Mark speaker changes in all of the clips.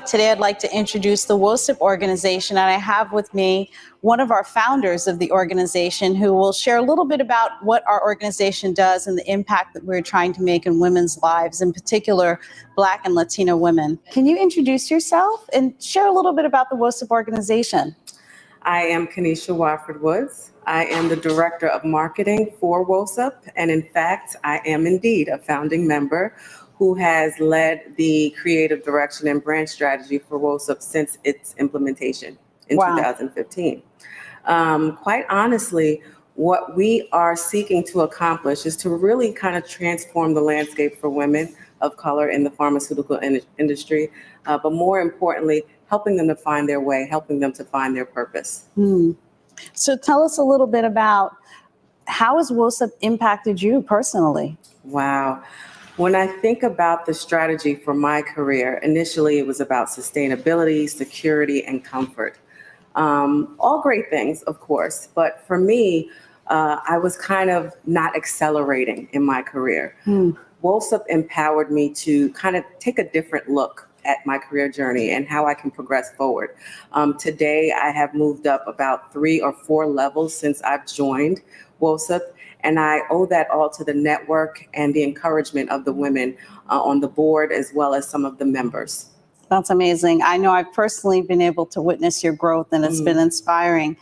Speaker 1: Today, I'd like to introduce the WOCIP organization, and I have with me one of our founders of the organization who will share a little bit about what our organization does and the impact that we're trying to make in women's lives, in particular, Black and Latino women. Can you introduce yourself and share a little bit about the WOCIP organization?
Speaker 2: I am Kenesha Wofford Woods. I am the Director of Marketing for WOCIP, and in fact, I am indeed a founding member who has led the creative direction and brand strategy for WOCIP since its implementation in 2015. Quite honestly, what we are seeking to accomplish is to really kind of transform the landscape for women of color in the pharmaceutical industry, but more importantly, helping them to find their way, helping them to find their purpose.
Speaker 1: So tell us a little bit about how has WOCIP impacted you personally?
Speaker 2: Wow. When I think about the strategy for my career, initially it was about sustainability, security, and comfort. All great things, of course, but for me, I was kind of not accelerating in my career. WOCIP empowered me to kind of take a different look at my career journey and how I can progress forward. Today, I have moved up about 3 or 4 levels since I've joined WOCIP, and I owe that all to the network and the encouragement of the women on the board, as well as some of the members.
Speaker 1: That's amazing. I know I've personally been able to witness your growth, and it's been inspiring.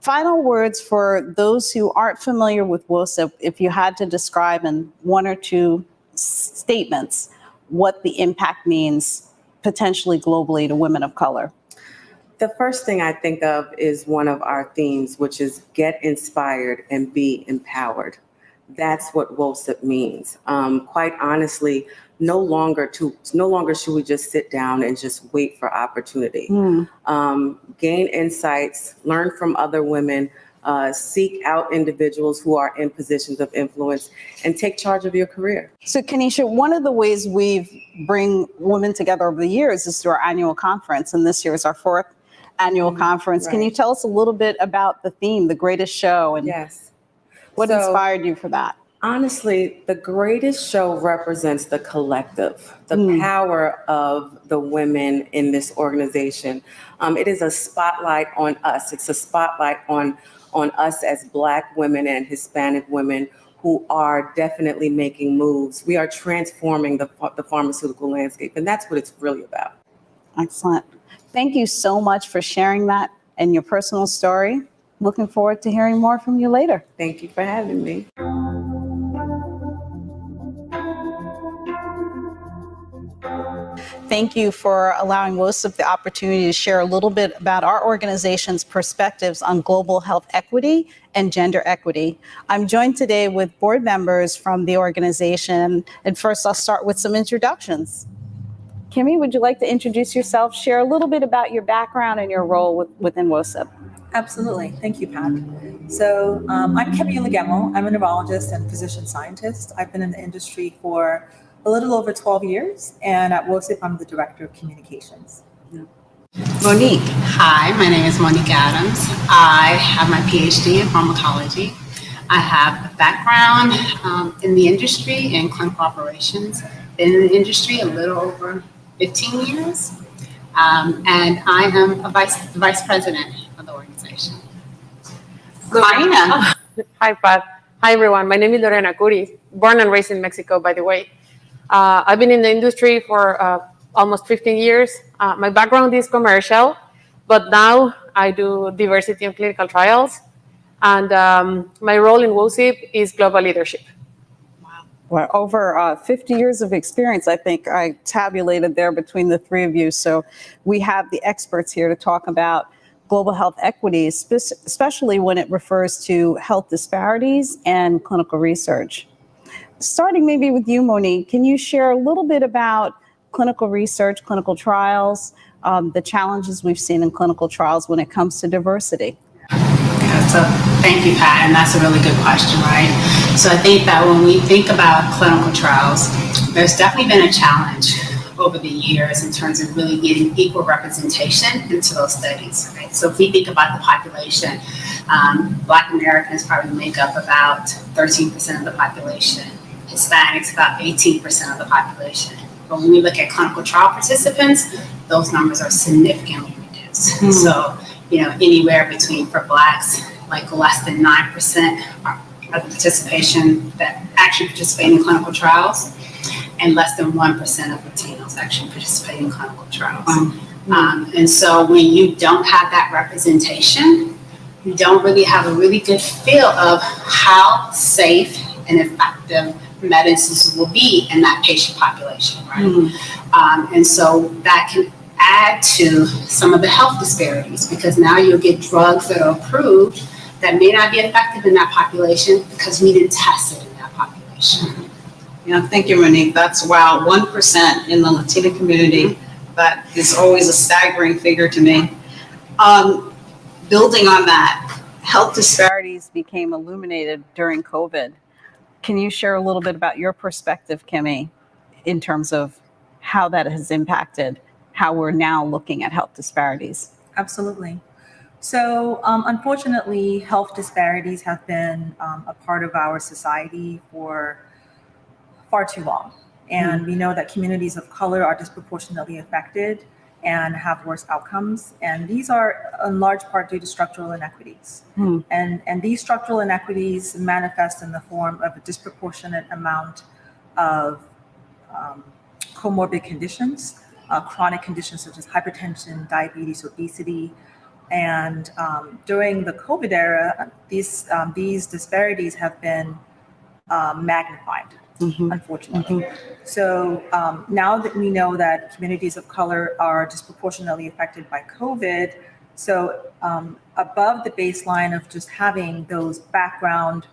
Speaker 1: Final words for those who aren't familiar with WOCIP, if you had to describe in 1 or 2 statements what the impact means potentially globally to women of color.
Speaker 2: The first thing I think of is one of our themes, which is get inspired and be empowered. That's what WOCIP means. Quite honestly, no longer should we just sit down and just wait for opportunity. Gain insights, learn from other women, seek out individuals who are in positions of influence, and take charge of your career.
Speaker 1: So Kenesha, one of the ways we've bring women together over the years is through our annual conference, and this year is our 4th annual conference. Can you tell us a little bit about the theme, The Greatest Show, and what inspired you for that?
Speaker 2: Honestly, the greatest show represents the collective, the power of the women in this organization. It is a spotlight on us. It's a spotlight on us as Black women and Hispanic women who are definitely making moves. We are transforming the pharmaceutical landscape, and that's what it's really about.
Speaker 1: Excellent. Thank you so much for sharing that and your personal story. Looking forward to hearing more from you later.
Speaker 2: Thank you for having me.
Speaker 1: Thank you for allowing WOCIP the opportunity to share a little bit about our organization's perspectives on global health equity and gender equity. I'm joined today with board members from the organization. And first, I'll start with some introductions. Kimmy, would you like to introduce yourself, share a little bit about your background and your role within WOCIP?
Speaker 3: Absolutely. Thank you, Pat. So I'm Kimmy Legemo. I'm a neurologist and physician scientist. I've been in the industry for a little over 12 years, and at WOCIP, I'm the Director of Communications.
Speaker 4: Monique. Hi, my name is Monique Adams. I have my PhD in pharmacology. I have a background in the industry in clinical operations. Been in the industry a little over 15 years, and I am a vice president of the organization.
Speaker 1: Lorena.
Speaker 5: Hi, Pat. Hi, everyone. My name is Lorena Curi, born and raised in Mexico, by the way. I've been in the industry for almost 15 years. My background is commercial, but now I do diversity and clinical trials. And my role in WOCIP is global leadership.
Speaker 1: Well, over 50 years of experience, I think I tabulated there between the 3 of you. So we have the experts here to talk about global health equity, especially when it refers to health disparities and clinical research. Starting maybe with you, Monique, can you share a little bit about clinical research, clinical trials, the challenges we've seen in clinical trials when it comes to diversity?
Speaker 4: So thank you, Pat, and that's a really good question, right? So I think that when we think about clinical trials, there's definitely been a challenge over the years in terms of really getting equal representation into those studies, right? So if we think about the population, Black Americans probably make up about 13% of the population. Hispanics, about 18% of the population. But when we look at clinical trial participants, those numbers are significantly reduced. So, anywhere between, for Blacks, like less than 9% of the participation that actually participate in clinical trials, and less than 1% of Latinos actually participate in clinical trials. And so when you don't have that representation, you don't really have a really good feel of how safe and effective medicines will be in that patient population, right? And so that can add to some of the health disparities, because now you'll get drugs that are approved that may not be effective in that population because we didn't test it in that population.
Speaker 1: Yeah, thank you, Monique. That's, wow, 1% in the Latina community. That is always a staggering figure to me. Building on that, health disparities became illuminated during COVID. Can you share a little bit about your perspective, Kimmy, in terms of how that has impacted how we're now looking at health disparities?
Speaker 3: Absolutely. So unfortunately, health disparities have been a part of our society for far too long. And we know that communities of color are disproportionately affected and have worse outcomes. And these are in large part due to structural inequities. And these structural inequities manifest in the form of a disproportionate amount of comorbid conditions, chronic conditions such as hypertension, diabetes, obesity. And during the COVID era, these disparities have been magnified, unfortunately. So now that we know that communities of color are disproportionately affected by COVID, so above the baseline of just having those background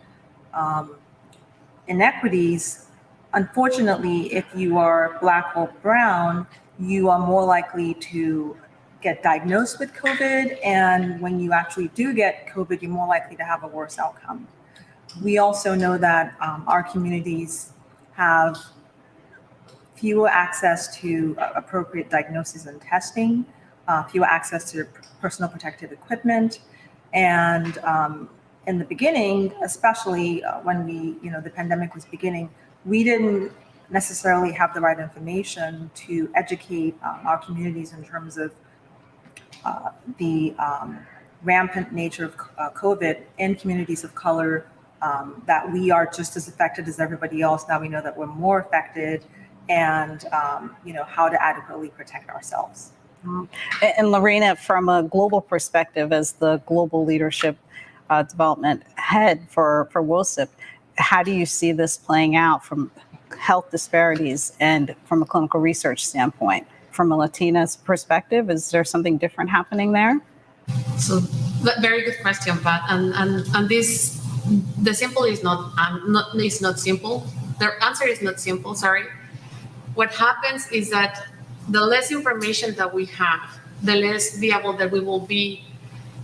Speaker 3: inequities, unfortunately, if you are Black or brown, you are more likely to get diagnosed with COVID. And when you actually do get COVID, you're more likely to have a worse outcome. We also know that our communities have fewer access to appropriate diagnosis and testing, fewer access to personal protective equipment. And in the beginning, especially when the pandemic was beginning, we didn't necessarily have the right information to educate our communities in terms of the rampant nature of COVID in communities of color, that we are just as affected as everybody else. Now we know that we're more affected, and how to adequately protect ourselves.
Speaker 1: And Lorena, from a global perspective, as the global leadership development head for WOCIP, how do you see this playing out from health disparities and from a clinical research standpoint? From a Latina's perspective, is there something different happening there?
Speaker 5: So, very good question, Pat. And this, the simple is not simple. The answer is not simple. Sorry. What happens is that the less information that we have, the less viable that we will be,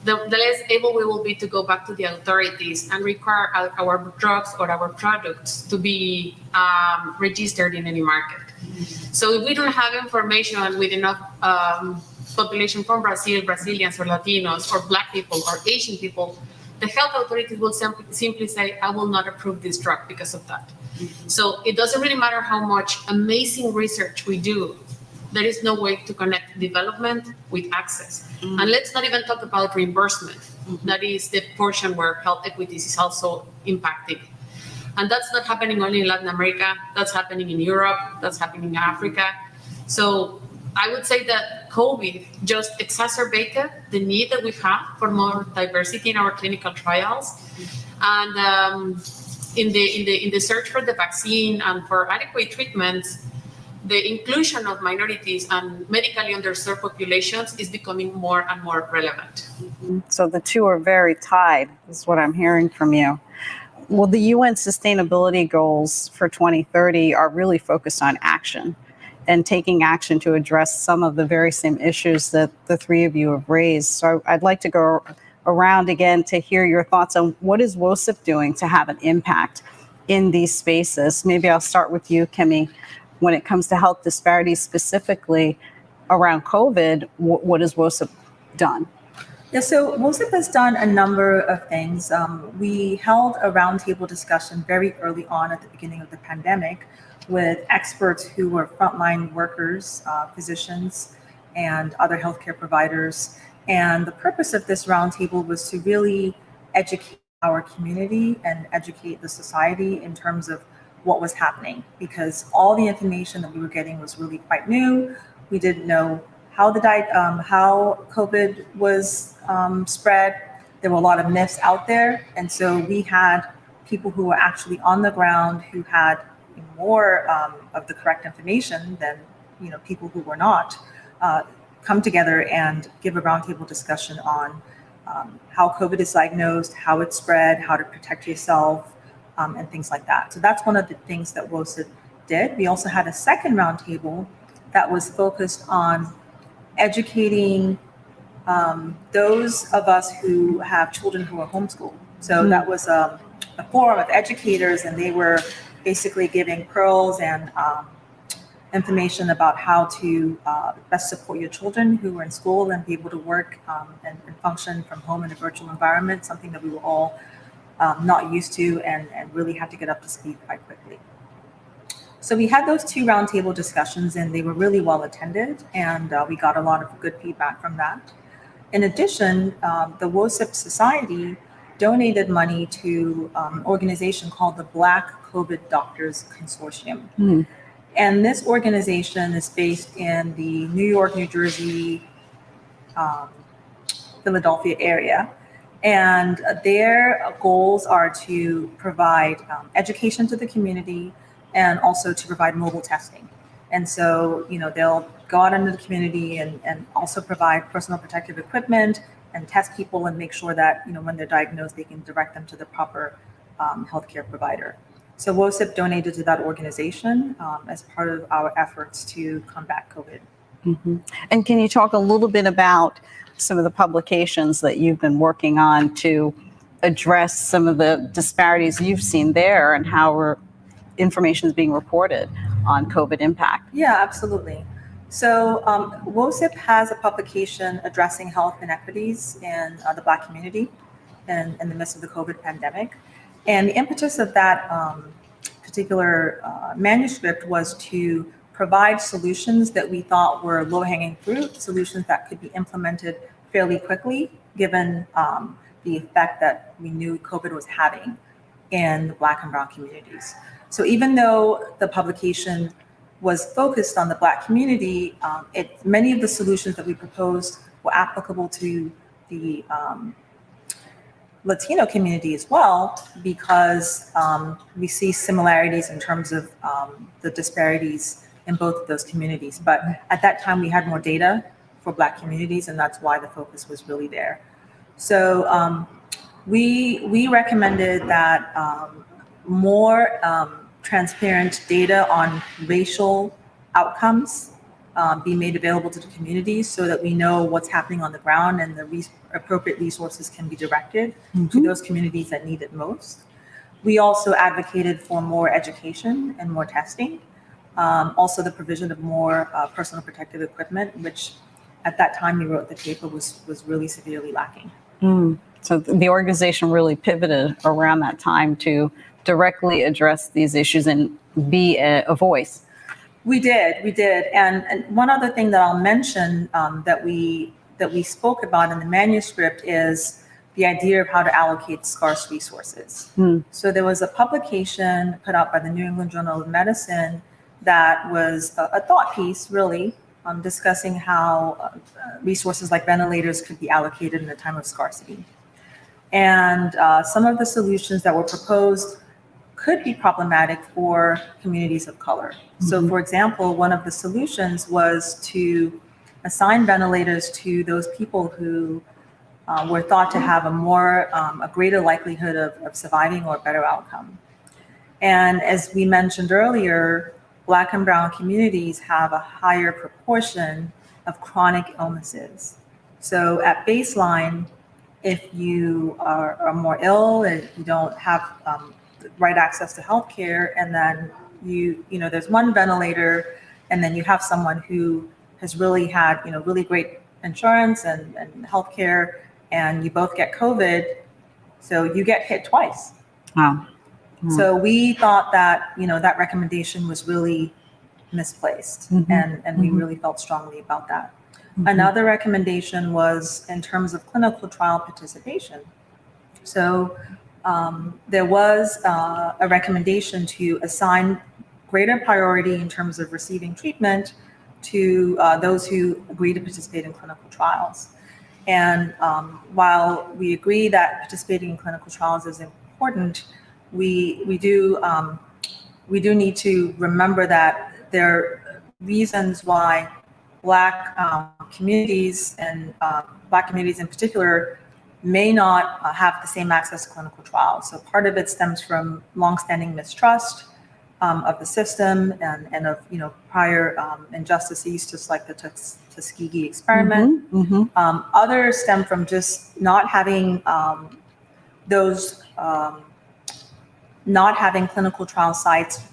Speaker 5: the less able we will be to go back to the authorities and require our drugs or our products to be registered in any market. So if we don't have information with enough population from Brazil, Brazilians or Latinos or Black people or Asian people, the health authorities will simply say, I will not approve this drug because of that. So it doesn't really matter how much amazing research we do. There is no way to connect development with access. And let's not even talk about reimbursement. That is the portion where health equities is also impacting. And that's not happening only in Latin America. That's happening in Europe. That's happening in Africa. So I would say that COVID just exacerbated the need that we have for more diversity in our clinical trials. And in the search for the vaccine and for adequate treatments, the inclusion of minorities and medically underserved populations is becoming more and more relevant.
Speaker 1: So the two are very tied, is what I'm hearing from you. Well, the UN Sustainability Goals for 2030 are really focused on action and taking action to address some of the very same issues that the three of you have raised. So I'd like to go around again to hear your thoughts on what is WOCIP doing to have an impact in these spaces. Maybe I'll start with you, Kimmy. When it comes to health disparities specifically around COVID, what has WOCIP done?
Speaker 3: Yeah, so WOCIP has done a number of things. We held a roundtable discussion very early on at the beginning of the pandemic with experts who were frontline workers, physicians, and other healthcare providers. And the purpose of this roundtable was to really educate our community and educate the society in terms of what was happening, because all the information that we were getting was really quite new. We didn't know how how COVID was spread. There were a lot of myths out there, and so we had people who were actually on the ground who had more of the correct information than people who were not, come together and give a roundtable discussion on how COVID is diagnosed, how it's spread, how to protect yourself, and things like that. So that's one of the things that WOCIP did. We also had a second roundtable that was focused on educating those of us who have children who are homeschooled. So that was a forum of educators, and they were basically giving pearls and information about how to best support your children who are in school and be able to work and function from home in a virtual environment, something that we were all not used to and really had to get up to speed quite quickly. So we had those two roundtable discussions, and they were really well attended, and we got a lot of good feedback from that. In addition, the WOCIP Society donated money to an organization called the Black COVID Doctors Consortium. And this organization is based in the New York, New Jersey, Philadelphia area. And their goals are to provide education to the community and also to provide mobile testing. And so, they'll go out into the community and also provide personal protective equipment and test people and make sure that, when they're diagnosed, they can direct them to the proper healthcare provider. So WOCIP donated to that organization as part of our efforts to combat COVID.
Speaker 1: Mm-hmm. And can you talk a little bit about some of the publications that you've been working on to address some of the disparities you've seen there and how information is being reported on COVID impact?
Speaker 3: Yeah, absolutely. So WOCIP has a publication addressing health inequities in the Black community in the midst of the COVID pandemic. And the impetus of that particular manuscript was to provide solutions that we thought were low-hanging fruit, solutions that could be implemented fairly quickly, given the effect that we knew COVID was having in the Black and Brown communities. So even though the publication was focused on the Black community, many of the solutions that we proposed were applicable to the Latino community as well, because we see similarities in terms of the disparities in both of those communities. But at that time, we had more data for Black communities, and that's why the focus was really there. So we recommended that more transparent data on racial outcomes be made available to the communities so that we know what's happening on the ground and the appropriate resources can be directed to those communities that need it most. We also advocated for more education and more testing. Also the provision of more personal protective equipment, which at that time we wrote the paper was really severely lacking.
Speaker 1: So the organization really pivoted around that time to directly address these issues and be a voice.
Speaker 3: We did. And one other thing that I'll mention that we spoke about in the manuscript is the idea of how to allocate scarce resources. So there was a publication put out by the New England Journal of Medicine that was a thought piece, really, discussing how resources like ventilators could be allocated in a time of scarcity. And some of the solutions that were proposed could be problematic for communities of color. So for example, one of the solutions was to assign ventilators to those people who were thought to have a greater likelihood of surviving or a better outcome. And as we mentioned earlier, Black and Brown communities have a higher proportion of chronic illnesses. So at baseline, if you are more ill and you don't have the right access to healthcare, and then there's one ventilator, and then you have someone who has really had really great insurance and healthcare, and you both get COVID, so you get hit twice.
Speaker 1: Wow.
Speaker 3: So we thought that, that recommendation was really misplaced, and we really felt strongly about that. Another recommendation was in terms of clinical trial participation. So there was a recommendation to assign greater priority in terms of receiving treatment to those who agree to participate in clinical trials. And while we agree that participating in clinical trials is important, we do need to remember that there are reasons why Black communities and Black communities in particular may not have the same access to clinical trials. So part of it stems from longstanding mistrust of the system and of prior injustices, just like the Tuskegee experiment. Others stem from just not having not having clinical trial sites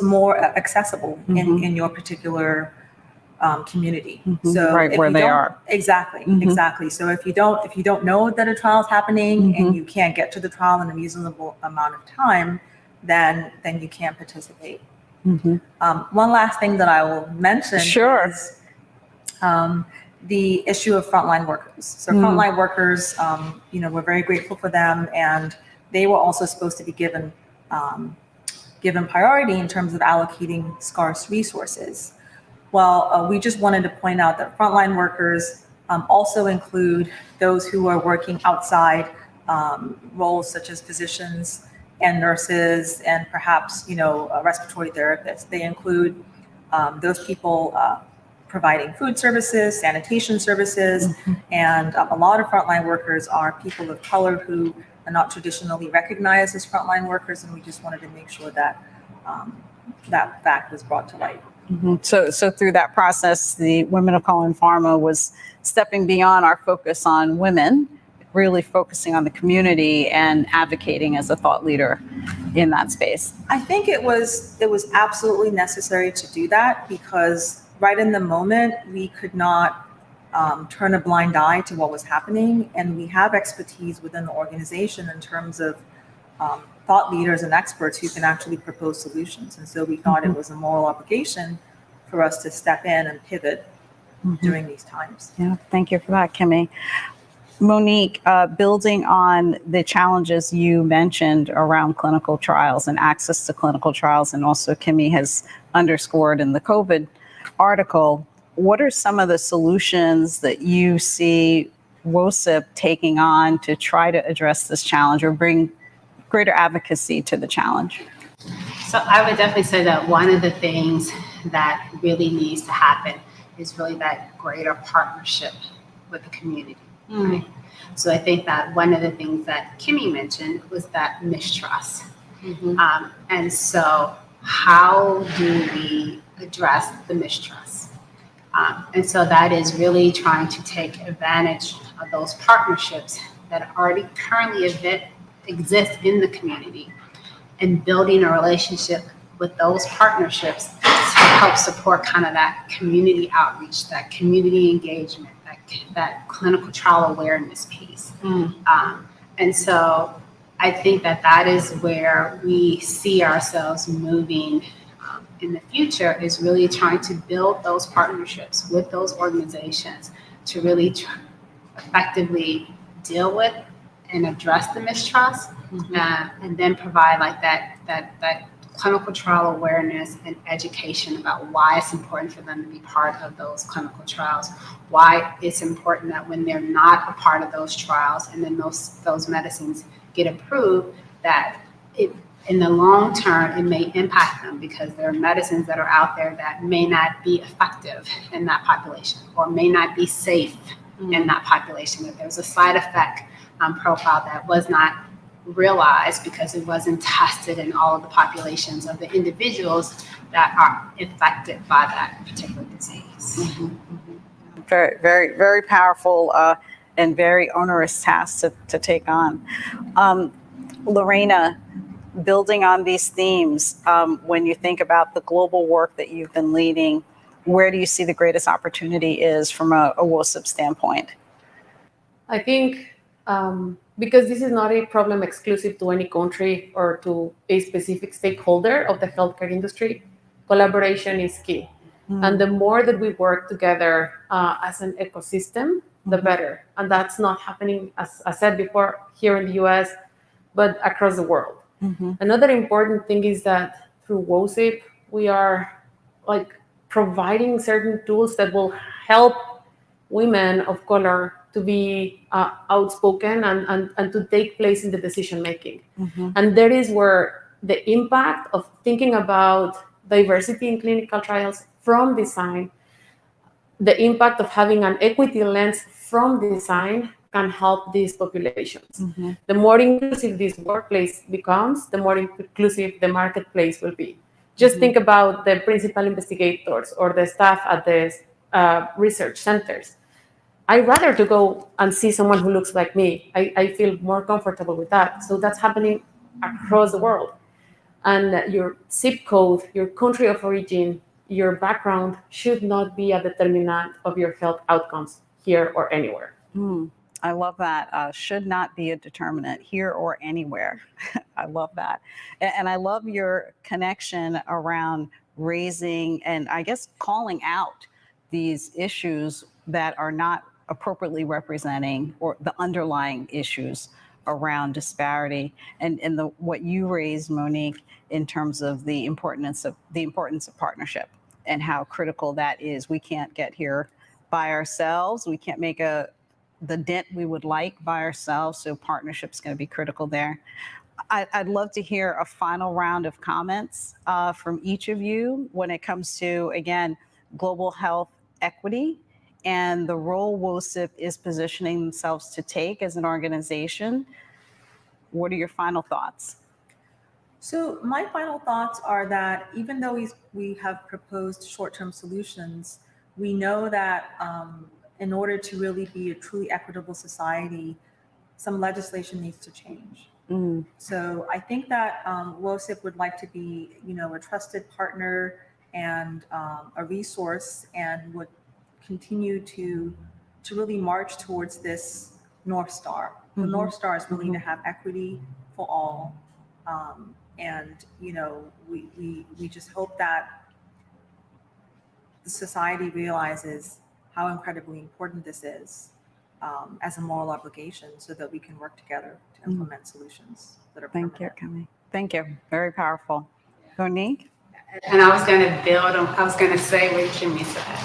Speaker 3: more accessible in your particular community. So
Speaker 1: right where they are.
Speaker 3: Exactly. So if you don't know that a trial is happening and you can't get to the trial in a reasonable amount of time, then you can't participate. One last thing that I will mention is the issue of frontline workers. So frontline workers, we're very grateful for them, and they were also supposed to be given priority in terms of allocating scarce resources. Well, we just wanted to point out that frontline workers also include those who are working outside roles such as physicians and nurses and perhaps, respiratory therapists. They include those people providing food services, sanitation services, and a lot of frontline workers are people of color who are not traditionally recognized as frontline workers, and we just wanted to make sure that that fact was brought to light.
Speaker 1: So through that process, the Women of Color in Pharma was stepping beyond our focus on women, really focusing on the community and advocating as a thought leader in that space.
Speaker 3: I think it was absolutely necessary to do that because right in the moment, we could not turn a blind eye to what was happening. And we have expertise within the organization in terms of thought leaders and experts who can actually propose solutions. And so we thought it was a moral obligation for us to step in and pivot during these times.
Speaker 1: Yeah, thank you for that, Kimmy. Monique, building on the challenges you mentioned around clinical trials and access to clinical trials, and also Kimmy has underscored in the COVID article, what are some of the solutions that you see WOCIP taking on to try to address this challenge or bring greater advocacy to the challenge?
Speaker 4: So I would definitely say that one of the things that really needs to happen is really that greater partnership with the community. Right? So I think that one of the things that Kimmy mentioned was that mistrust. And so how do we address the mistrust? And so that is really trying to take advantage of those partnerships that already currently exist in the community and building a relationship with those partnerships to help support kind of that community outreach, that community engagement, that clinical trial awareness piece. And so I think that is where we see ourselves moving in the future, is really trying to build those partnerships with those organizations to really effectively deal with and address the mistrust, and then provide like that clinical trial awareness and education about why it's important for them to be part of those clinical trials, why it's important that when they're not a part of those trials and then those medicines get approved, that in the long term, it may impact them because there are medicines that are out there that may not be effective in that population or may not be safe in that population, that there's a side effect profile that was not realized because it wasn't tested in all of the populations of the individuals that are affected by that particular disease.
Speaker 1: Very, very, very powerful and very onerous task to take on. Lorena, building on these themes, when you think about the global work that you've been leading, where do you see the greatest opportunity is from a WOCIP standpoint?
Speaker 5: I think because this is not a problem exclusive to any country or to a specific stakeholder of the healthcare industry, collaboration is key. And the more that we work together as an ecosystem, the better. And that's not happening, as I said before, here in the US, but across the world. Another important thing is that through WOCIP, we are like providing certain tools that will help women of color to be outspoken and to take place in the decision making. And that is where the impact of thinking about diversity in clinical trials from design, the impact of having an equity lens from design can help these populations. The more inclusive this workplace becomes, the more inclusive the marketplace will be. Just think about the principal investigators or the staff at the research centers. I'd rather to go and see someone who looks like me. I feel more comfortable with that. So that's happening across the world. And your zip code, your country of origin, your background should not be a determinant of your health outcomes here or anywhere.
Speaker 1: I love that. Should not be a determinant here or anywhere. I love that. And I love your connection around raising and I guess calling out these issues that are not appropriately representing or the underlying issues around disparity and what you raised, Monique, in terms of the importance of partnership and how critical that is. We can't get here by ourselves. We can't make the dent we would like by ourselves. So partnership's going to be critical there. I'd love to hear a final round of comments from each of you when it comes to, again, global health equity and the role WOCIP is positioning themselves to take as an organization. What are your final thoughts?
Speaker 3: So my final thoughts are that even though we have proposed short-term solutions, we know that in order to really be a truly equitable society, some legislation needs to change. So I think that WOCIP would like to be, a trusted partner and a resource, and would continue to really march towards this North Star. The North Star is really to have equity for all. And, we just hope that the society realizes how incredibly important this is as a moral obligation, so that we can work together to implement solutions that are permanent.
Speaker 1: Thank you, Kami. Thank you. Very powerful. Monique?
Speaker 4: And I was going to build on, I was going to say what Kimmy said.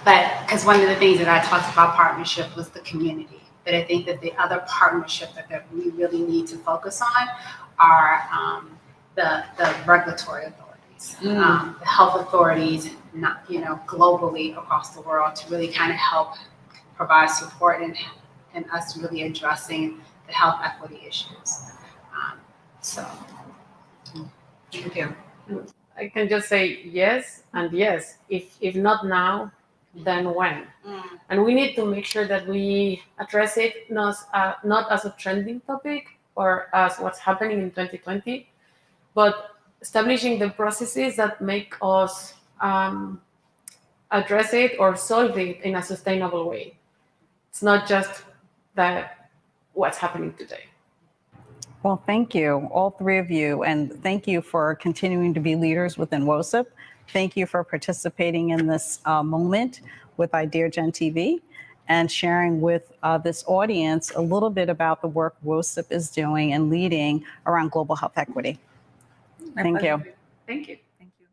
Speaker 4: But because one of the things that I talked about partnership was the community. But I think that the other partnership that we really need to focus on are the regulatory authorities, the health authorities, not, globally across the world, to really kind of help provide support and us really addressing the health equity issues. So, thank you.
Speaker 5: I can just say yes and yes. If not now, then when? And we need to make sure that we address it not as a trending topic or as what's happening in 2020, but establishing the processes that make us address it or solve it in a sustainable way. It's not just what's happening today.
Speaker 1: Well, thank you, all three of you, and thank you for continuing to be leaders within WOCIP. Thank you for participating in this moment with Ideagen TV and sharing with this audience a little bit about the work WOCIP is doing and leading around global health equity. Thank you.
Speaker 5: Thank you.
Speaker 3: Thank you.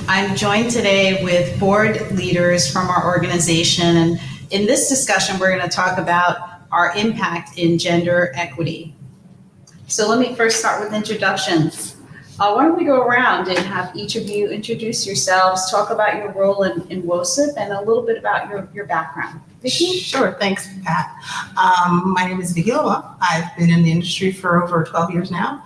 Speaker 6: I'm joined today with board leaders from our organization, and in this discussion, we're going to talk about our impact in gender equity. So let me first start with introductions. Why don't we go around and have each of you introduce yourselves, talk about your role in WOCIP, and a little bit about your background. Vicki?
Speaker 7: Sure, thanks, Pat. My name is Vicki Loa. I've been in the industry for over 12 years now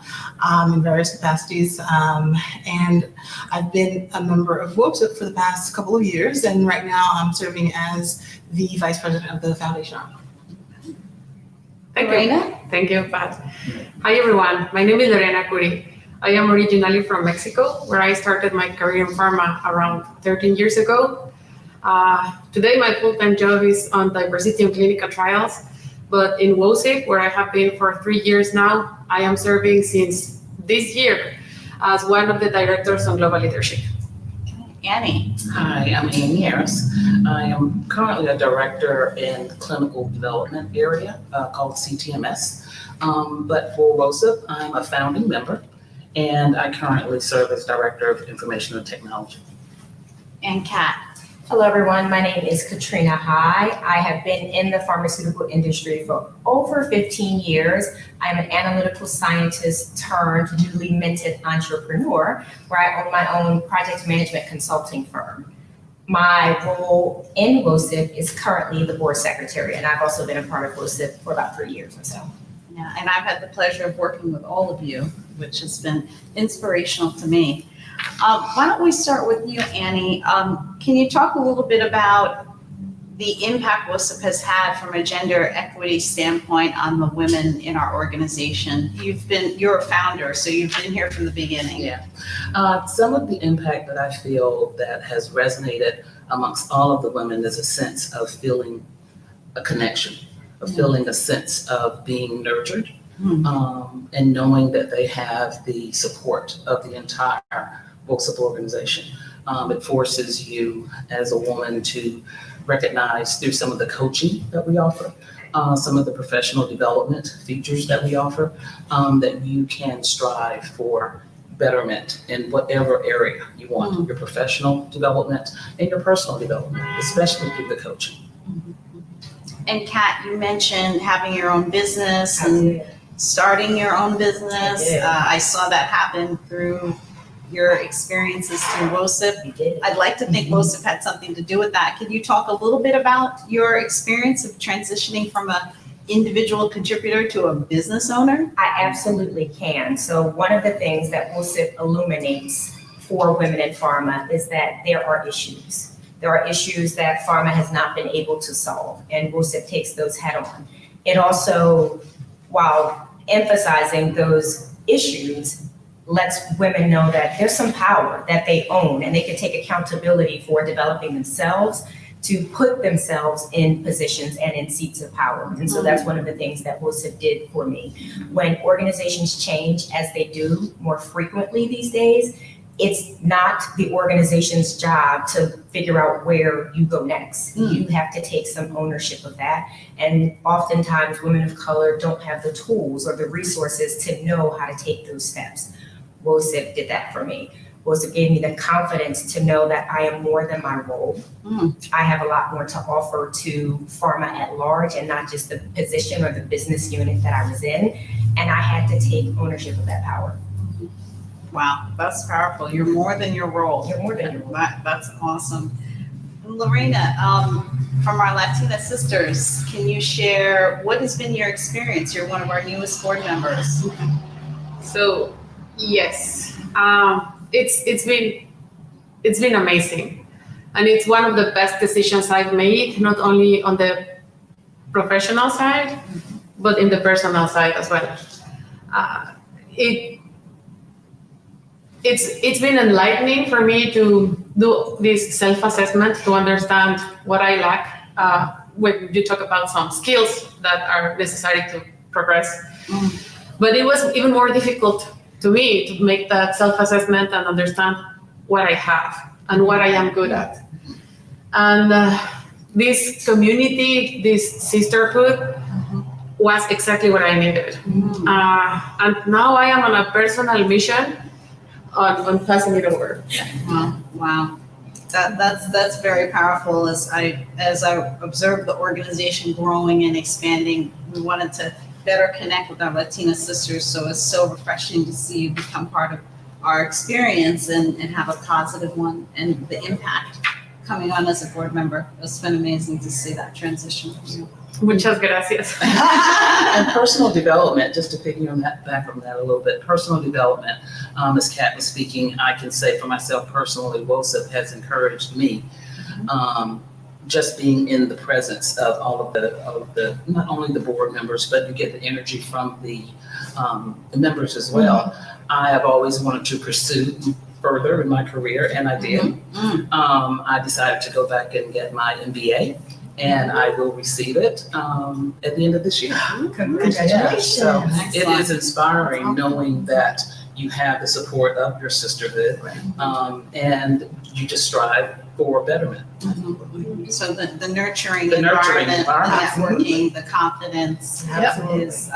Speaker 7: in various capacities, and I've been a member of WOCIP for the past couple of years, and right now I'm serving as the Vice President of the Foundation arm.
Speaker 5: Thank you. Thank you, Pat. Hi, everyone. My name is Lorena Curi. I am originally from Mexico, where I started my career in pharma around 13 years ago. Today, my full-time job is on diversity and clinical trials, but in WOCIP, where I have been for 3 years now, I am serving since this year as one of the directors on global leadership.
Speaker 6: Annie.
Speaker 8: Hi, I'm Amy Harris. I am currently a director in the clinical development area called CTMS. But for WOCIP, I'm a founding member, and I currently serve as Director of Information and Technology.
Speaker 6: And Kat.
Speaker 9: Hello, everyone. My name is Katrina Hai. I have been in the pharmaceutical industry for over 15 years. I'm an analytical scientist turned newly minted entrepreneur, where I own my own project management consulting firm. My role in WOCIP is currently the board secretary, and I've also been a part of WOCIP for about 3 years or so.
Speaker 6: Yeah, and I've had the pleasure of working with all of you, which has been inspirational to me. Why don't we start with you, Annie? Can you talk a little bit about the impact WOCIP has had from a gender equity standpoint on the women in our organization? You're a founder, so you've been here from the beginning.
Speaker 8: Yeah. Some of the impact that I feel that has resonated amongst all of the women is a sense of feeling a connection, of feeling a sense of being nurtured, and knowing that they have the support of the entire WOCIP organization. It forces you as a woman to recognize through some of the coaching that we offer, some of the professional development features that we offer, that you can strive for betterment in whatever area you want, your professional development and your personal development, especially through the coaching.
Speaker 6: And Kat, you mentioned having your own business and starting your own business. I saw that happen through your experiences through WOCIP. I'd like to think WOCIP had something to do with that. Can you talk a little bit about your experience of transitioning from an individual contributor to a business owner?
Speaker 9: I absolutely can. So one of the things that WOCIP illuminates for women in pharma is that there are issues. There are issues that pharma has not been able to solve, and WOCIP takes those head on. It also, while emphasizing those issues, lets women know that there's some power that they own, and they can take accountability for developing themselves to put themselves in positions and in seats of power. And so that's one of the things that WOCIP did for me. When organizations change, as they do more frequently these days, it's not the organization's job to figure out where you go next. You have to take some ownership of that. And oftentimes women of color don't have the tools or the resources to know how to take those steps. WOCIP did that for me. WOCIP gave me the confidence to know that I am more than my role. I have a lot more to offer to pharma at large, and not just the position or the business unit that I was in. And I had to take ownership of that power.
Speaker 6: Wow, that's powerful. You're more than your role.
Speaker 9: You're more than your role.
Speaker 6: That's awesome. Lorena, from our Latina sisters, can you share what has been your experience? You're one of our newest board members.
Speaker 5: So yes, it's been amazing, and it's one of the best decisions I've made, not only on the professional side, but in the personal side as well. It's been enlightening for me to do this self-assessment to understand what I lack. When you talk about some skills that are necessary to progress, but it was even more difficult to me to make that self-assessment and understand what I have and what I am good at. And this community, this sisterhood, was exactly what I needed. And now I am on a personal mission on passing it over.
Speaker 6: Wow. That's very powerful. As I observed the organization growing and expanding, we wanted to better connect with our Latina sisters. So it's so refreshing to see you become part of our experience and have a positive one, and the impact coming on as a board member. It's been amazing to see that transition.
Speaker 5: Muchas gracias.
Speaker 8: And personal development, just to pick you on that back on that a little bit, personal development, as Kat was speaking, I can say for myself personally, WOCIP has encouraged me just being in the presence of all of the not only the board members, but you get the energy from the members as well. I have always wanted to pursue further in my career, and I did. I decided to go back and get my MBA, and I will receive it at the end of this year.
Speaker 9: Congratulations.
Speaker 8: Yeah, so it is inspiring knowing that you have the support of your sisterhood, and you just strive for betterment.
Speaker 6: So the nurturing
Speaker 8: The nurturing
Speaker 6: environment, the
Speaker 8: environment.
Speaker 6: networking, the confidence is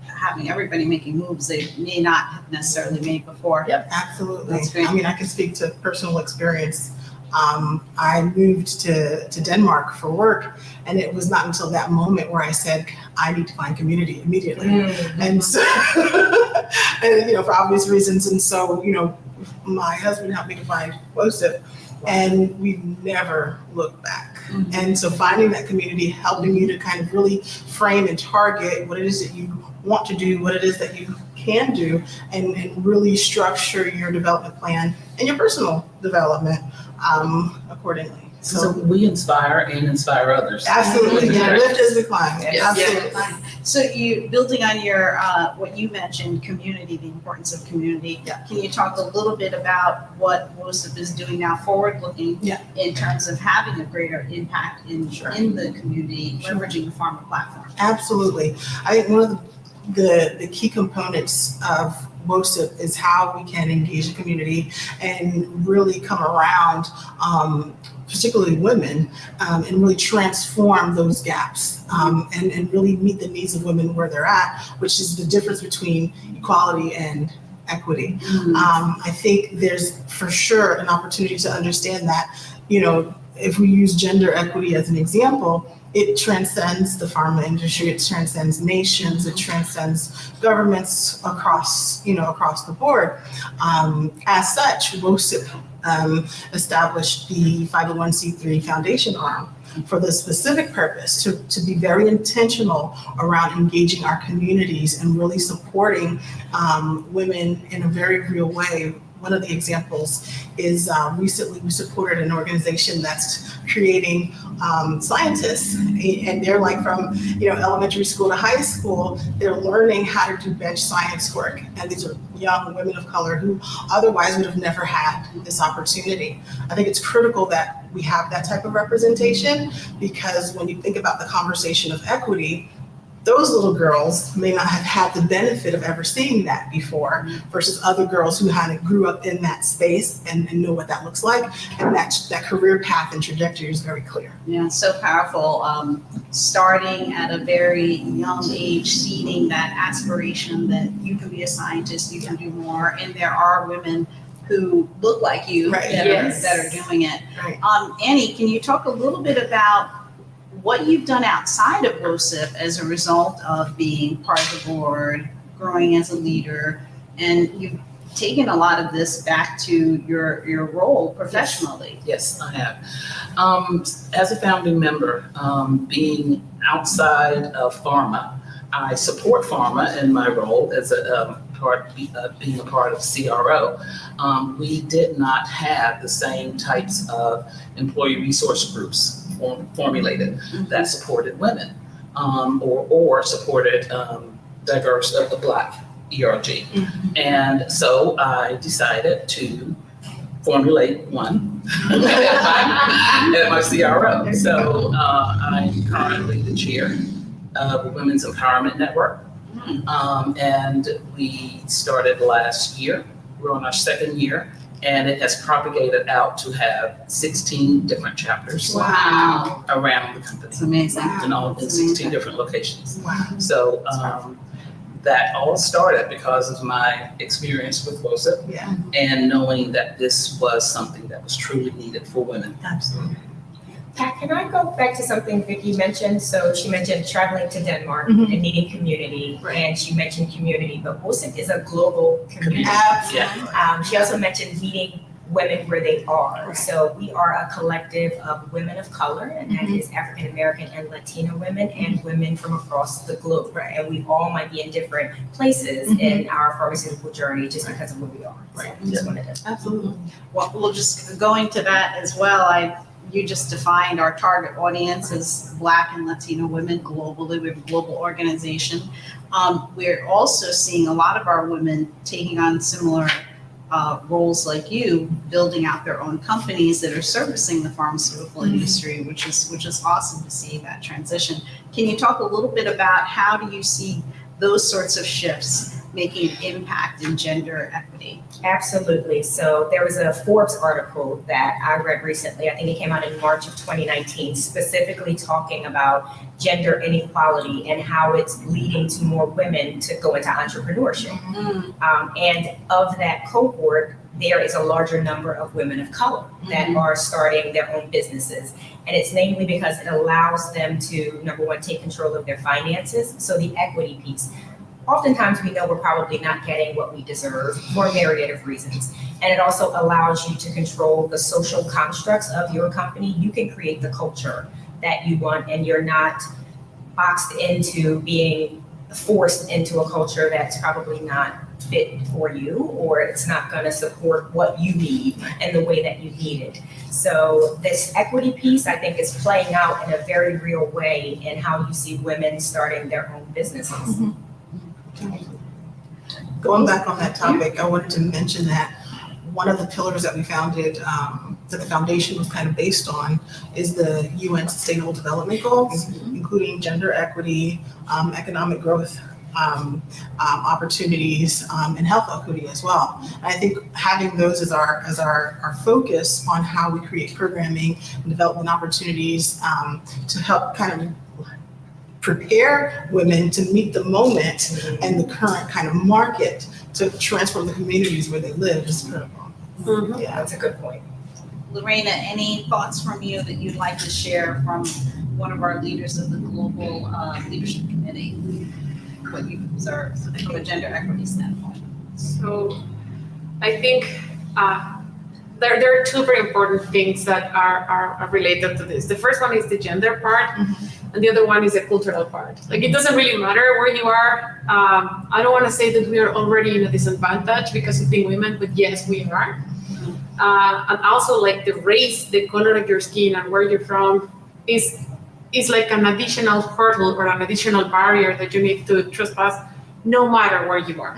Speaker 6: having everybody making moves they may not have necessarily made before.
Speaker 7: Absolutely.
Speaker 6: That's great.
Speaker 7: I mean, I can speak to personal experience. I moved to Denmark for work, and it was not until that moment where I said, I need to find community immediately. And so, and, for obvious reasons. And so, my husband helped me to find WOCIP, and we've never looked back. And so finding that community, helping you to kind of really frame and target what it is that you want to do, what it is that you can do, and really structure your development plan and your personal development accordingly.
Speaker 8: So we inspire and inspire others.
Speaker 7: Absolutely, lift as we climb. Absolutely.
Speaker 6: So you, building on your, what you mentioned, community, the importance of community. Can you talk a little bit about what WOCIP is doing now, forward-looking, in terms of having a greater impact in the community, leveraging the Pharma platform?
Speaker 7: Absolutely. I think one of the key components of WOCIP is how we can engage the community and really come around, particularly women, and really transform those gaps, and really meet the needs of women where they're at, which is the difference between equality and equity. I think there's for sure an opportunity to understand that, if we use gender equity as an example, it transcends the pharma industry, it transcends nations, it transcends governments across the board. As such, WOCIP established the 501c3 foundation arm for the specific purpose to be very intentional around engaging our communities and really supporting women in a very real way. One of the examples is recently we supported an organization that's creating scientists, and they're like from elementary school to high school, they're learning how to do bench science work. And these are young women of color who otherwise would have never had this opportunity. I think it's critical that we have that type of representation, because when you think about the conversation of equity, those little girls may not have had the benefit of ever seeing that before, versus other girls who kind of grew up in that space and know what that looks like. And that career path and trajectory is very clear.
Speaker 6: Yeah, so powerful. Starting at a very young age, seeding that aspiration that you can be a scientist, you can do more. And there are women who look like you that are doing it.
Speaker 7: Right.
Speaker 6: Annie, can you talk a little bit about what you've done outside of WOCIP as a result of being part of the board, growing as a leader, and you've taken a lot of this back to your role professionally?
Speaker 8: Yes, I have. As a founding member, being outside of Pharma, I support Pharma in my role as a being a part of CRO. We did not have the same types of employee resource groups formulated that supported women, or supported diverse of the Black ERG. And so I decided to formulate one at my CRO. So I'm currently the chair of the Women's Empowerment Network. And we started last year. We're on our second year, and it has propagated out to have 16 different chapters around the company.
Speaker 6: It's amazing.
Speaker 8: In all in 16 different locations.
Speaker 7: Wow.
Speaker 8: So that all started because of my experience with WOCIP and knowing that this was something that was truly needed for women.
Speaker 7: Absolutely.
Speaker 9: Pat, can I go back to something Vicki mentioned? So she mentioned traveling to Denmark and needing community, and she mentioned community, but WOCIP is a global community.
Speaker 8: Yeah.
Speaker 9: She also mentioned meeting women where they are. So we are a collective of women of color, and that is African American and Latino women and women from across the globe. Right. And we all might be in different places in our pharmaceutical journey just because of where we are.
Speaker 7: Right.
Speaker 9: So just wanted to.
Speaker 7: Absolutely.
Speaker 6: Well, just going to that as well, you just defined our target audience as Black and Latino women globally. We have a global organization. We're also seeing a lot of our women taking on similar roles like you, building out their own companies that are servicing the pharmaceutical industry, which is awesome to see that transition. Can you talk a little bit about how do you see those sorts of shifts making an impact in gender equity?
Speaker 9: Absolutely. So there was a Forbes article that I read recently. I think it came out in March of 2019, specifically talking about gender inequality and how it's leading to more women to go into entrepreneurship. And of that cohort, there is a larger number of women of color that are starting their own businesses. And it's namely because it allows them to, number one, take control of their finances. So the equity piece. Oftentimes we know we're probably not getting what we deserve for a myriad of reasons. And it also allows you to control the social constructs of your company. You can create the culture that you want, and you're not boxed into being forced into a culture that's probably not fit for you, or it's not going to support what you need and the way that you need it. So this equity piece, I think, is playing out in a very real way in how you see women starting their own businesses.
Speaker 7: Going back on that topic, I wanted to mention that one of the pillars that we founded, that the foundation was kind of based on, is the UN Sustainable Development Goals, including gender equity, economic growth opportunities, and health equity as well. And I think having those as our focus on how we create programming and development opportunities to help kind of prepare women to meet the moment and the current kind of market to transform the communities where they live is critical.
Speaker 9: Yeah, that's a good point.
Speaker 6: Lorena, any thoughts from you that you'd like to share from one of our leaders of the Global Leadership Committee, what you've observed from a gender equity standpoint?
Speaker 5: So I think there are two very important things that are related to this. The first one is the gender part, and the other one is the cultural part. Like, it doesn't really matter where you are. I don't want to say that we are already in a disadvantage because of being women, but yes, we are. And also, like, the race, the color of your skin, and where you're from is like an additional hurdle or an additional barrier that you need to trespass no matter where you are.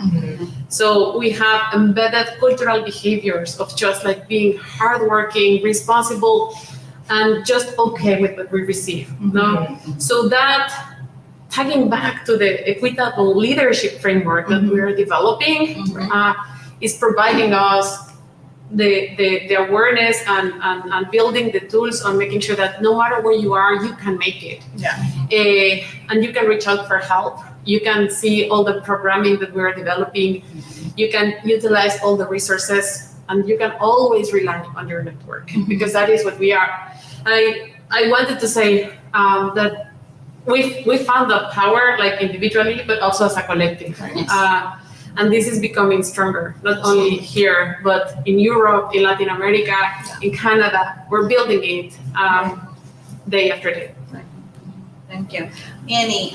Speaker 5: So we have embedded cultural behaviors of just like being hardworking, responsible, and just okay with what we receive. No? So that, tagging back to the equitable leadership framework that we are developing, is providing us the awareness and building the tools on making sure that no matter where you are, you can make it. And you can reach out for help. You can see all the programming that we are developing. You can utilize all the resources, and you can always rely on your network, because that is what we are. I wanted to say that we found that power, like individually, but also as a collective. And this is becoming stronger, not only here, but in Europe, in Latin America, in Canada. We're building it day after day.
Speaker 6: Thank you. Annie,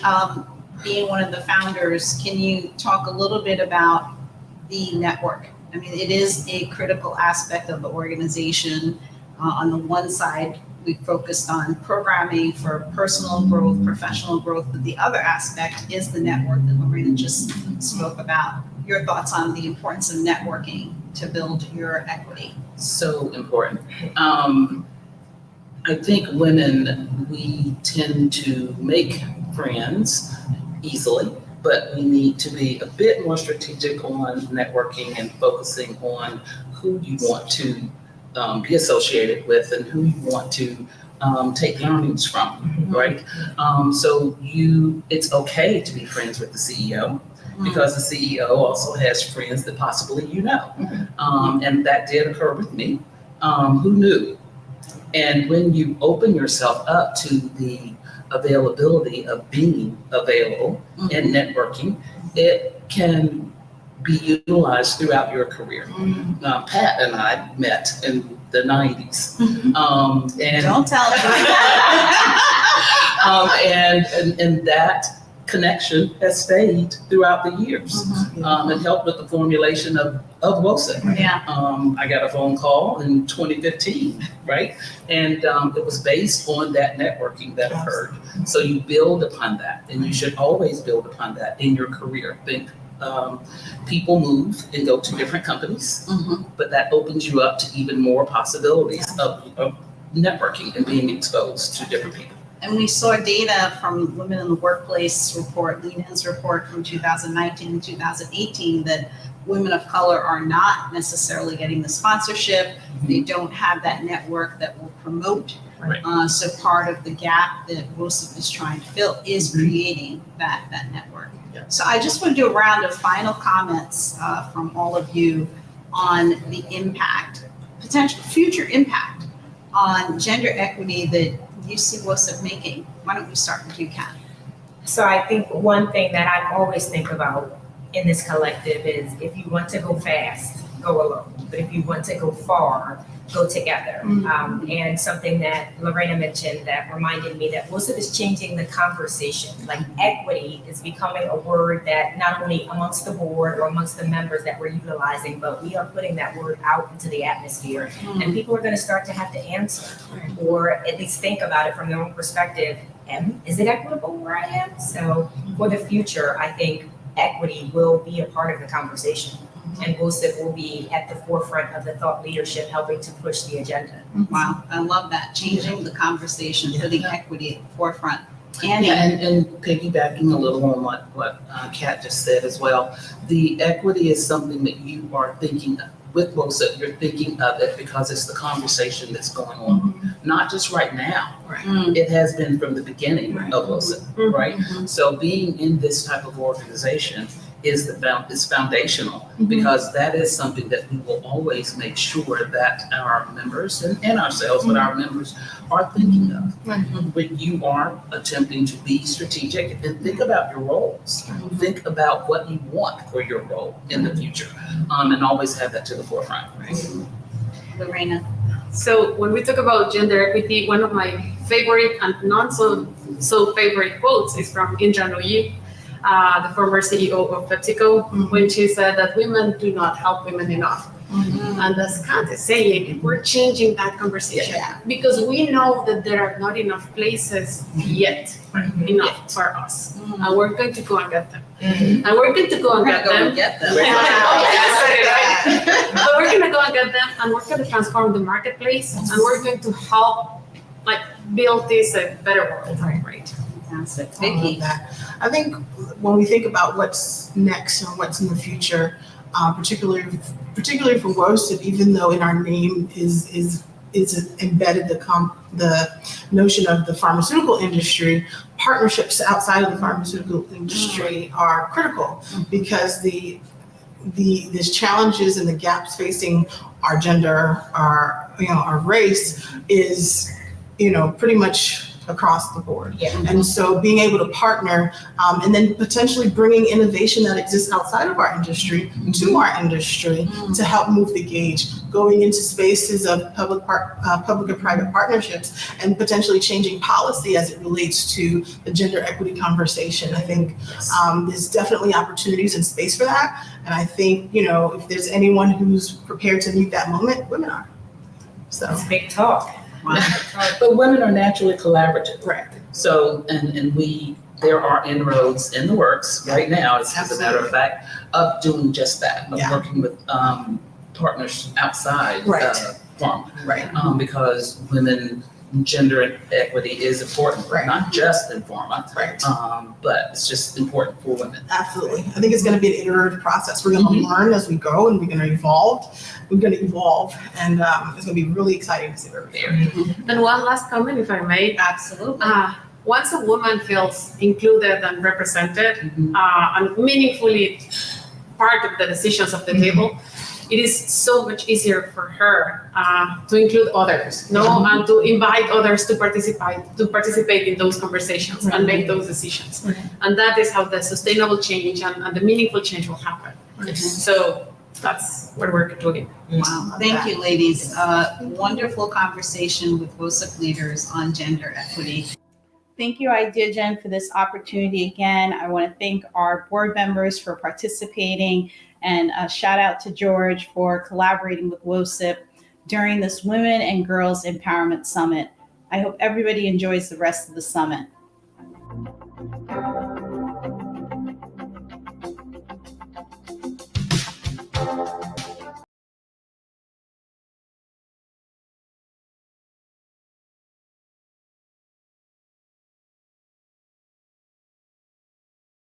Speaker 6: being one of the founders, can you talk a little bit about the network? I mean, it is a critical aspect of the organization. On the one side, we focused on programming for personal growth, professional growth, but the other aspect is the network that Lorena just spoke about. Your thoughts on the importance of networking to build your equity?
Speaker 8: So important. I think women, we tend to make friends easily, but we need to be a bit more strategic on networking and focusing on who you want to be associated with and who you want to take learnings from, right? So it's okay to be friends with the CEO, because the CEO also has friends that possibly you know. And that did occur with me. Who knew? And when you open yourself up to the availability of being available and networking, it can be utilized throughout your career. Pat and I met in the 90s. And
Speaker 6: Don't tell me.
Speaker 8: and that connection has stayed throughout the years, and helped with the formulation of WOCIP.
Speaker 6: Yeah.
Speaker 8: I got a phone call in 2015, right? And it was based on that networking that occurred. So you build upon that, and you should always build upon that in your career. Think people move and go to different companies, but that opens you up to even more possibilities of networking and being exposed to different people.
Speaker 6: And we saw data from Women in the Workplace report, Lean-In's report from 2019 and 2018, that women of color are not necessarily getting the sponsorship. They don't have that network that will promote.
Speaker 8: Right.
Speaker 6: So part of the gap that WOCIP is trying to fill is creating that network.
Speaker 8: Yeah.
Speaker 6: So I just want to do a round of final comments from all of you on the impact, potential future impact on gender equity that you see WOCIP making. Why don't we start with you, Kat?
Speaker 9: So I think one thing that I always think about in this collective is if you want to go fast, go alone. But if you want to go far, go together. And something that Lorena mentioned that reminded me that WOCIP is changing the conversation. Like equity is becoming a word that not only amongst the board or amongst the members that we're utilizing, but we are putting that word out into the atmosphere. And people are going to start to have to answer or at least think about it from their own perspective. Is it equitable where I am? So for the future, I think equity will be a part of the conversation. And WOCIP will be at the forefront of the thought leadership, helping to push the agenda.
Speaker 6: Wow, I love that, changing the conversation, putting equity at the forefront.
Speaker 8: Yeah, and piggybacking a little on what Kat just said as well, the equity is something that you are thinking of. With WOCIP, you're thinking of it because it's the conversation that's going on, not just right now. It has been from the beginning of WOCIP, right? So being in this type of organization is foundational, because that is something that we will always make sure that our members and ourselves, but our members are thinking of. When you are attempting to be strategic and think about your roles, think about what you want for your role in the future, and always have that to the forefront.
Speaker 6: Lorena.
Speaker 5: So when we talk about gender equity, one of my favorite and not so favorite quotes is from Indra Nooyi, the former CEO of PepsiCo, when she said that women do not help women enough. And as Kat is saying, we're changing that conversation because we know that there are not enough places yet enough for us. And we're going to go and get them. And we're going to go and get them. But we're going to go and get them, and we're going to transform the marketplace, and we're going to help build this a better world. Right.
Speaker 6: Fantastic.
Speaker 7: I love
Speaker 6: Vicky.
Speaker 7: that. I think when we think about what's next and what's in the future, particularly for WOCIP, even though in our name is embedded the notion of the pharmaceutical industry, partnerships outside of the pharmaceutical industry are critical, because these challenges and the gaps facing our gender, our race is pretty much across the board. And so being able to partner and then potentially bringing innovation that exists outside of our industry to our industry to help move the gauge, going into spaces of public and private partnerships, and potentially changing policy as it relates to the gender equity conversation. I think there's definitely opportunities and space for that. And I think, if there's anyone who's prepared to meet that moment, women are. So
Speaker 9: It's big talk.
Speaker 8: But women are naturally collaborative.
Speaker 7: Right.
Speaker 8: So, and there are inroads in the works right now, as a matter of fact, of doing just that, of working with partners outside Pharma.
Speaker 7: Right.
Speaker 8: Because gender equity is important, not just in Pharma, but it's just important for women.
Speaker 7: Absolutely. I think it's going to be an iterative process. We're going to learn as we go, and we're going to evolve. And it's going to be really exciting to see where we go.
Speaker 5: And one last comment, if I may.
Speaker 6: Absolutely.
Speaker 5: Once a woman feels included and represented and meaningfully part of the decisions of the table, it is so much easier for her to include others, and to invite others to participate in those conversations and make those decisions. And that is how the sustainable change and the meaningful change will happen. So that's what we're doing.
Speaker 6: Wow. Thank you, ladies. Wonderful conversation with WOCIP leaders on gender equity. Thank you, Ideagen, for this opportunity again. I want to thank our board members for participating, and a shout out to George for collaborating with WOCIP during this Women and Girls Empowerment Summit. I hope everybody enjoys the rest of the summit.